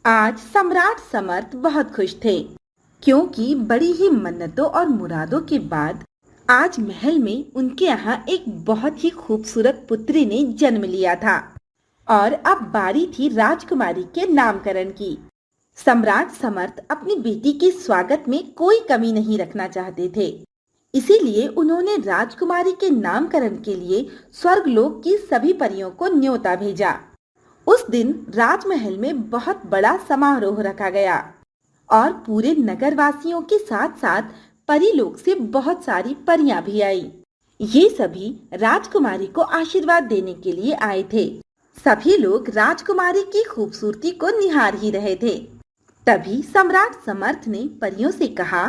आज सम्राट समर्थ बहुत खुश थे क्योंकि बड़ी ही मन्नतों और मुरादों के बाद आज महल में उनके यहाँ एक बहुत ही खूबसूरत पुत्री ने जन्म लिया था और अब बारी थी राजकुमारी के नामकरण की। सम्राट समर्थ अपनी बेटी के स्वागत में कोई कमी नहीं रखना चाहते थे, इसीलिए उन्होंने राजकुमारी के नामकरण के लिए स्वर्गलोक की सभी परियों को न्योता भेजा। उस दिन राजमहल में बहुत बड़ा समारोह रखा गया और पूरे नगरवासियों के साथ साथ परीलोक से बहुत सारी परियां भी आई। ये सभी राजकुमारी को आशीर्वाद देने के लिए आए थे। सभी लोग राजकुमारी की खूबसूरती को निहार ही रहे थे। तभी सम्राट समर्थ ने परियों से कहा,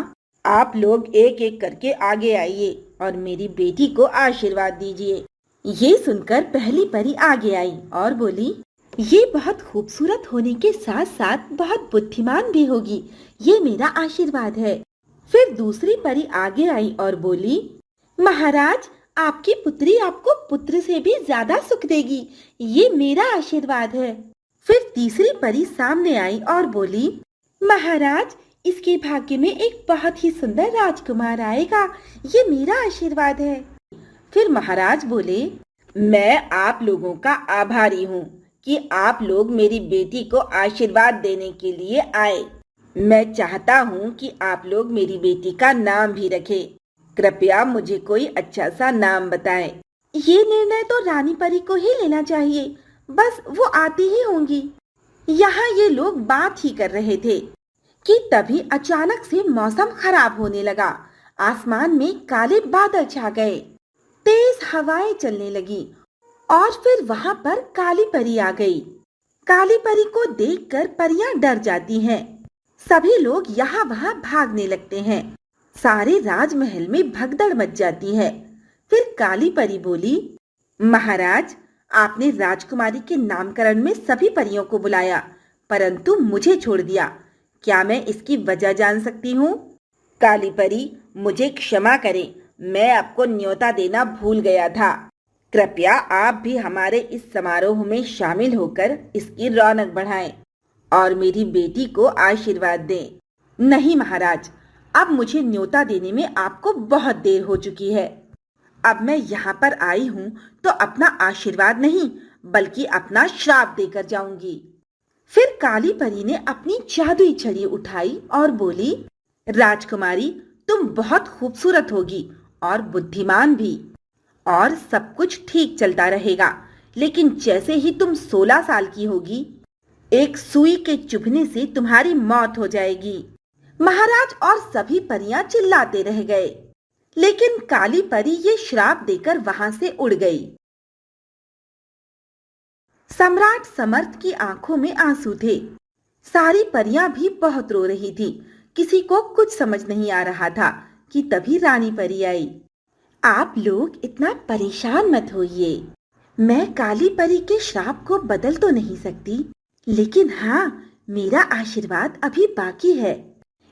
आप लोग एक एक करके आगे आइए और मेरी बेटी को आशीर्वाद दीजिए। ये सुनकर पहली परी आगे आई और बोली, ये बहुत खूबसूरत होने के साथ साथ बहुत बुद्धिमान भी होगी, ये मेरा आशीर्वाद है। फिर दूसरी परी आगे आई और बोली, महाराज, आपकी पुत्री आपको पुत्र से भी ज्यादा सुख देगी, ये मेरा आशीर्वाद है। फिर तीसरी परी सामने आई और बोली, महाराज, इसके भाग्य में एक बहुत ही सुंदर राजकुमार आएगा, ये मेरा आशीर्वाद है। फिर महाराज बोले, मैं आप लोगों का आभारी हूँ कि आप लोग मेरी बेटी को आशीर्वाद देने के लिए आए। मैं चाहता हूँ कि आप लोग मेरी बेटी का नाम भी रखें। कृपया मुझे कोई अच्छा सा नाम बताएं। ये निर्णय तो रानी परी को ही लेना चाहिए, बस वो आती ही होंगी। यहाँ ये लोग बात ही कर रहे थे कि तभी अचानक से मौसम खराब होने लगा। आसमान में काले बादल छा गए, तेज हवाएं चलने लगी और फिर वहां पर काली परी आ गई। काली परी को देखकर परियां डर जाती हैं। सभी लोग यहाँ वहां भागने लगते हैं। सारे राजमहल में भगदड़ मच जाती है। फिर काली परी बोली, महाराज, आपने राजकुमारी के नामकरण में सभी परियों को बुलाया, परंतु मुझे छोड़ दिया। क्या मैं इसकी वजह जान सकती हूँ? काली परी, मुझे क्षमा करें, मैं आपको न्योता देना भूल गया था। कृपया आप भी हमारे इस समारोह में शामिल होकर इसकी रौनक बढ़ाएं और मेरी बेटी को आशीर्वाद दें। नहीं महाराज, अब मुझे न्योता देने में आपको बहुत देर हो चुकी है। अब मैं यहाँ पर आई हूँ तो अपना आशीर्वाद नहीं बल्कि अपना श्राप देकर जाऊंगी। फिर काली परी ने अपनी जादुई छड़ी उठाई और बोली, राजकुमारी, तुम बहुत खूबसूरत होगी और बुद्धिमान भी, और सब कुछ ठीक चलता रहेगा। लेकिन जैसे ही तुम 16 साल की होगी, एक सुई के चुभने से तुम्हारी मौत हो जाएगी। महाराज और सभी परियां चिल्लाते रह गए, लेकिन काली परी ये श्राप देकर वहां से उड़ गई। सम्राट समर्थ की आंखों में आंसू थे। सारी परियां भी बहुत रो रही थी। किसी को कुछ समझ नहीं आ रहा था कि तभी रानी परी आई। आप लोग इतना परेशान मत होइए। मैं काली परी के श्राप को बदल तो नहीं सकती, लेकिन हाँ, मेरा आशीर्वाद अभी बाकी है।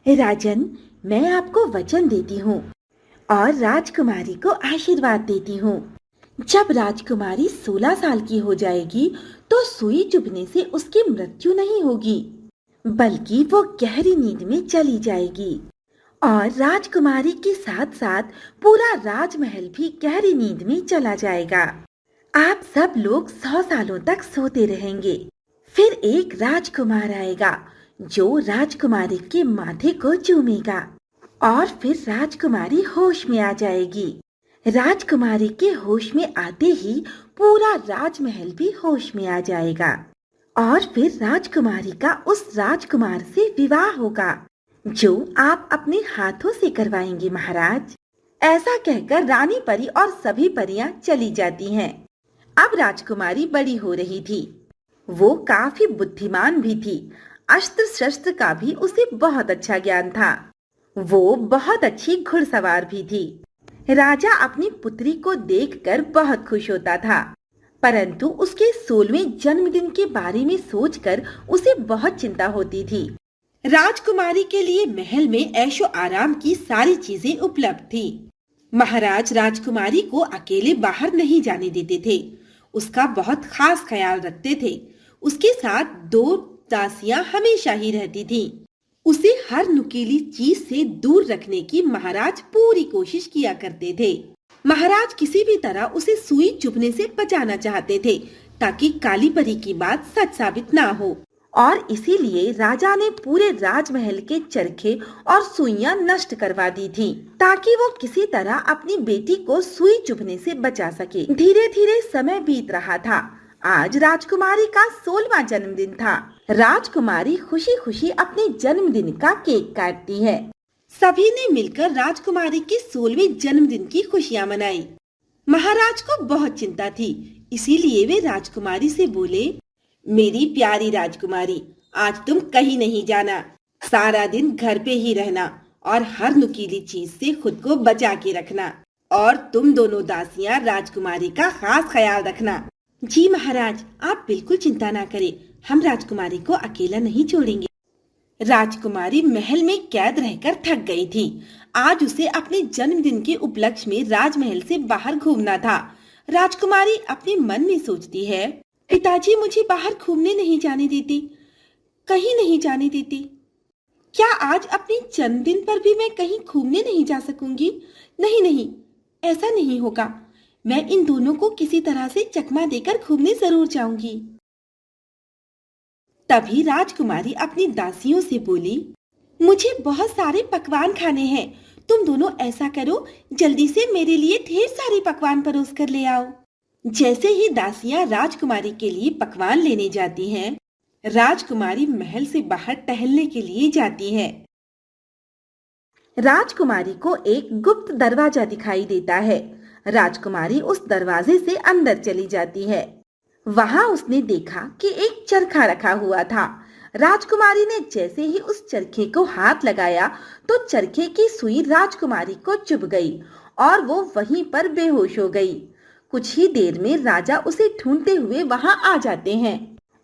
राजन, मैं आपको वचन देती हूँ और राजकुमारी को आशीर्वाद देती हूँ। जब राजकुमारी 16 साल की हो जाएगी तो सुई चुभने से उसकी मृत्यु नहीं होगी, बल्कि वो गहरी नींद में चली जाएगी और राजकुमारी के साथ साथ पूरा राजमहल भी गहरी नींद में चला जाएगा। आप सब लोग 100 सालों तक सोते रहेंगे। फिर एक राजकुमार आएगा जो राजकुमारी के माथे को चूमेगा और फिर राजकुमारी होश में आ जाएगी। राजकुमारी के होश में आते ही पूरा राजमहल भी होश में आ जाएगा और फिर राजकुमारी का उस राजकुमार से विवाह होगा जो आप अपने हाथों से करवाएंगे महाराज। ऐसा कहकर रानी परी और सभी परियां चली जाती हैं। अब राजकुमारी बड़ी हो रही थी। वो काफी बुद्धिमान भी थी। अस्त्र शस्त्र का भी उसे बहुत अच्छा ज्ञान था। वो बहुत अच्छी घुड़सवार भी थी। राजा अपनी पुत्री को देखकर बहुत खुश होता था, परंतु उसके 16वें जन्मदिन के बारे में सोचकर उसे बहुत चिंता होती थी। राजकुमारी के लिए महल में ऐशो आराम की सारी चीजें उपलब्ध थी। महाराज राजकुमारी को अकेले बाहर नहीं जाने देते थे। उसका बहुत खास ख्याल रखते थे। उसके साथ 2 दासियां हमेशा ही रहती थीं। उसे हर नुकीली चीज से दूर रखने की महाराज पूरी कोशिश किया करते थे। महाराज किसी भी तरह उसे सुई चुभने से बचाना चाहते थे ताकि काली परी की बात सच साबित ना हो, और इसीलिए राजा ने पूरे राजमहल के चरखे और सुइयां नष्ट करवा दी थी ताकि वो किसी तरह अपनी बेटी को सुई चुभने से बचा सके। धीरे धीरे समय बीत रहा था। आज राजकुमारी का 16वां जन्मदिन था। राजकुमारी खुशी खुशी अपने जन्मदिन का केक काटती है। सभी ने मिलकर राजकुमारी के 16वें जन्मदिन की खुशियां मनाई। महाराज को बहुत चिंता थी, इसीलिए वे राजकुमारी से बोले, मेरी प्यारी राजकुमारी, आज तुम कहीं नहीं जाना। सारा दिन घर पे ही रहना और हर नुकीली चीज से खुद को बचा के रखना। और तुम दोनों दासियां राजकुमारी का खास ख्याल रखना। जी महाराज, आप बिल्कुल चिंता ना करें, हम राजकुमारी को अकेला नहीं छोड़ेंगे। राजकुमारी महल में कैद रहकर थक गई थी। आज उसे अपने जन्मदिन के उपलक्ष्य में राजमहल से बाहर घूमना था। राजकुमारी अपने मन में सोचती है, पिताजी मुझे बाहर घूमने नहीं जाने देते, कहीं नहीं जाने देते। क्या आज अपने जन्मदिन पर भी मैं कहीं घूमने नहीं जा सकूंगी? नहीं नहीं, ऐसा नहीं होगा। मैं इन दोनों को किसी तरह से चकमा देकर घूमने जरूर जाऊंगी। तभी राजकुमारी अपनी दासियों से बोली, मुझे बहुत सारे पकवान खाने हैं। तुम दोनों ऐसा करो, जल्दी से मेरे लिए ढेर सारे पकवान परोस कर ले आओ। जैसे ही दासियां राजकुमारी के लिए पकवान लेने जाती हैं, राजकुमारी महल से बाहर टहलने के लिए जाती है। राजकुमारी को एक गुप्त दरवाजा दिखाई देता है। राजकुमारी उस दरवाजे से अंदर चली जाती है। वहां उसने देखा कि एक चरखा रखा हुआ था। राजकुमारी ने जैसे ही उस चरखे को हाथ लगाया तो चरखे की सुई राजकुमारी को चुभ गई और वो वहीं पर बेहोश हो गई। कुछ ही देर में राजा उसे ढूंढते हुए वहां आ जाते हैं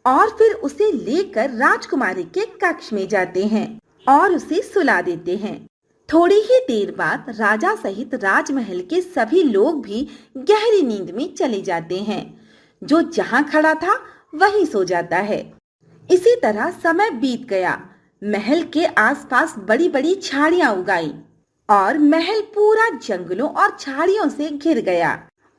और फिर उसे लेकर राजकुमारी के कक्ष में जाते हैं और उसे सुला देते हैं। थोड़ी ही देर बाद राजा सहित राजमहल के सभी लोग भी गहरी नींद में चले जाते हैं। जो जहां खड़ा था वहीं सो जाता है। इसी तरह समय बीत गया। महल के आसपास बड़ी बड़ी झाड़ियां उगाई और महल पूरा जंगलों और झाड़ियों से घिर गया।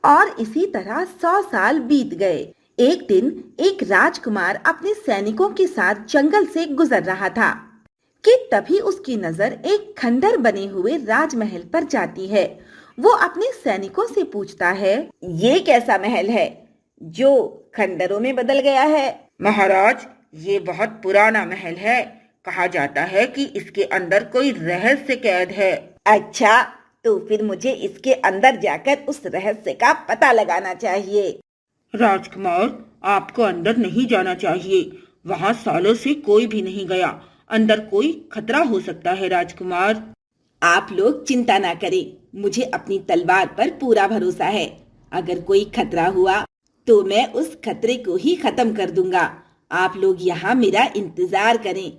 और इसी तरह 100 साल बीत गए। एक दिन एक राजकुमार अपने सैनिकों के साथ जंगल से गुजर रहा था कि तभी उसकी नजर एक खंडर बने हुए राजमहल पर जाती है। वो अपने सैनिकों से पूछता है, ये कैसा महल है जो खंडरों में बदल गया है? महाराज, ये बहुत पुराना महल है। कहा जाता है कि इसके अंदर कोई रहस्य कैद है। अच्छा, तो फिर मुझे इसके अंदर जाकर उस रहस्य का पता लगाना चाहिए। राजकुमार, आपको अंदर नहीं जाना चाहिए। वहाँ सालों से कोई भी नहीं गया। अंदर कोई खतरा हो सकता है राजकुमार। आप लोग चिंता ना करें, मुझे अपनी तलवार पर पूरा भरोसा है। अगर कोई खतरा हुआ तो मैं उस खतरे को ही खत्म कर दूंगा। आप लोग यहाँ मेरा इंतजार करें।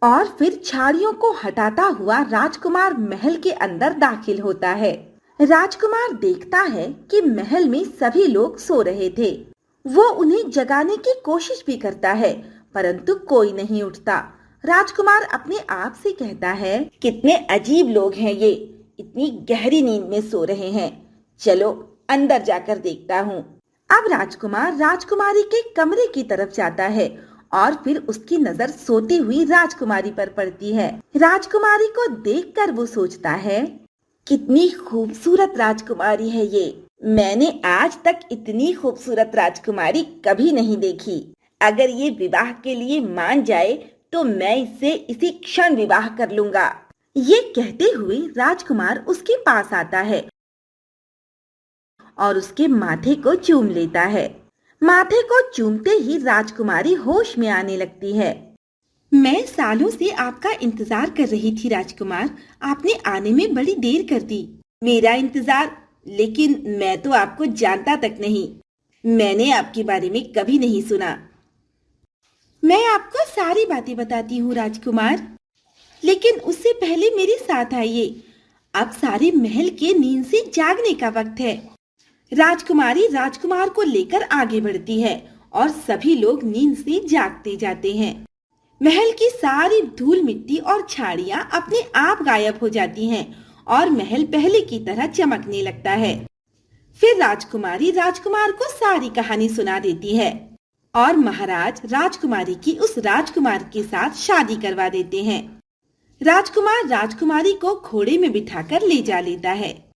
और फिर झाड़ियों को हटाता हुआ राजकुमार महल के अंदर दाखिल होता है। राजकुमार देखता है कि महल में सभी लोग सो रहे थे। वो उन्हें जगाने की कोशिश भी करता है, परंतु कोई नहीं उठता। राजकुमार अपने आप से कहता है, कितने अजीब लोग हैं ये, इतनी गहरी नींद में सो रहे हैं। चलो अंदर जाकर देखता हूँ। अब राजकुमार राजकुमारी के कमरे की तरफ जाता है और फिर उसकी नजर सोती हुई राजकुमारी पर पड़ती है। राजकुमारी को देखकर वो सोचता है, कितनी खूबसूरत राजकुमारी है ये। मैंने आज तक इतनी खूबसूरत राजकुमारी कभी नहीं देखी। अगर ये विवाह के लिए मान जाए तो मैं इससे इसी क्षण विवाह कर लूंगा। ये कहते हुए राजकुमार उसके पास आता है और उसके माथे को चूम लेता है। माथे को चूमते ही राजकुमारी होश में आने लगती है। मैं सालों से आपका इंतजार कर रही थी राजकुमार, आपने आने में बड़ी देर कर दी। मेरा इंतजार? लेकिन मैं तो आपको जानता तक नहीं, मैंने आपके बारे में कभी नहीं सुना। मैं आपको सारी बातें बताती हूँ राजकुमार, लेकिन उससे पहले मेरे साथ आइए। अब सारे महल के नींद से जागने का वक्त है। राजकुमारी राजकुमार को लेकर आगे बढ़ती है और सभी लोग नींद से जागते जाते हैं। महल की सारी धूल मिट्टी और झाड़ियां अपने आप गायब हो जाती हैं और महल पहले की तरह चमकने लगता है। फिर राजकुमारी राजकुमार को सारी कहानी सुना देती है और महाराज राजकुमारी की उस राजकुमार के साथ शादी करवा देते हैं। राजकुमार राजकुमारी को घोड़े में बिठाकर ले जा लेता है।